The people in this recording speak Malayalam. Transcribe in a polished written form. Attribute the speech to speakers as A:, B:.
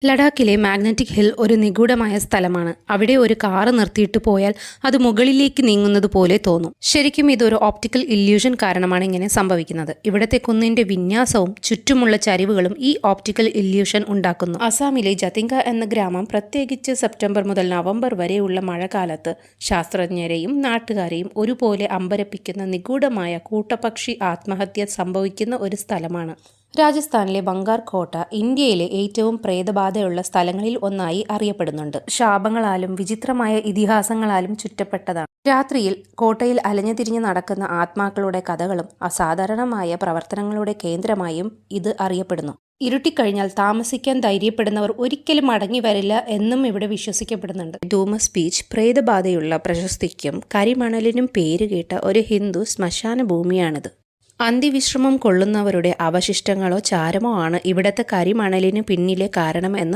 A: ലഡാക്കിലെ മാഗ്നറ്റിക് ഹിൽ ഒരു നിഗൂഢമായ സ്ഥലമാണ്. അവിടെ ഒരു കാറ് നിർത്തിയിട്ട് പോയാൽ അത് മുകളിലേക്ക് നീങ്ങുന്നത് പോലെ തോന്നും. ശരിക്കും ഇതൊരു ഓപ്റ്റിക്കൽ ഇല്യൂഷൻ കാരണമാണ് ഇങ്ങനെ സംഭവിക്കുന്നത്. ഇവിടത്തെ കുന്നിന്റെ വിന്യാസവും ചുറ്റുമുള്ള ചരിവുകളും ഈ ഓപ്റ്റിക്കൽ ഇല്യൂഷൻ ഉണ്ടാക്കുന്നു. അസാമിലെ ജതിങ്ക എന്ന ഗ്രാമം പ്രത്യേകിച്ച് സെപ്റ്റംബർ മുതൽ നവംബർ വരെയുള്ള മഴക്കാലത്ത് ശാസ്ത്രജ്ഞരെയും നാട്ടുകാരെയും ഒരുപോലെ അമ്പരപ്പിക്കുന്ന നിഗൂഢമായ കൂട്ടപക്ഷി ആത്മഹത്യ സംഭവിക്കുന്ന ഒരു സ്ഥലമാണ്. രാജസ്ഥാനിലെ ബംഗാർ കോട്ട ഇന്ത്യയിലെ ഏറ്റവും പ്രേതബാധയുള്ള സ്ഥലങ്ങളിൽ ഒന്നായി അറിയപ്പെടുന്നുണ്ട്. ശാപങ്ങളാലും വിചിത്രമായ ഇതിഹാസങ്ങളാലും ചുറ്റപ്പെട്ടതാണ്. രാത്രിയിൽ കോട്ടയിൽ അലഞ്ഞുതിരിഞ്ഞ് നടക്കുന്ന ആത്മാക്കളുടെ കഥകളും അസാധാരണമായ പ്രവർത്തനങ്ങളുടെ കേന്ദ്രമായും ഇത് അറിയപ്പെടുന്നു. ഇരുട്ടിക്കഴിഞ്ഞാൽ താമസിക്കാൻ ധൈര്യപ്പെടുന്നവർ ഒരിക്കലും മടങ്ങി വരില്ല എന്നും ഇവിടെ വിശ്വസിക്കപ്പെടുന്നുണ്ട്. ഡൂമസ് ബീച്ച് പ്രേതബാധയുള്ള പ്രശസ്തിക്കും കരിമണലിനും പേരുകേട്ട ഒരു ഹിന്ദു ശ്മശാന ഭൂമിയാണിത്. അന്ത്യവിശ്രമം കൊള്ളുന്നവരുടെ അവശിഷ്ടങ്ങളോ ചാരമോ ആണ് ഇവിടത്തെ കരിമണലിന് പിന്നിലെ കാരണമെന്ന്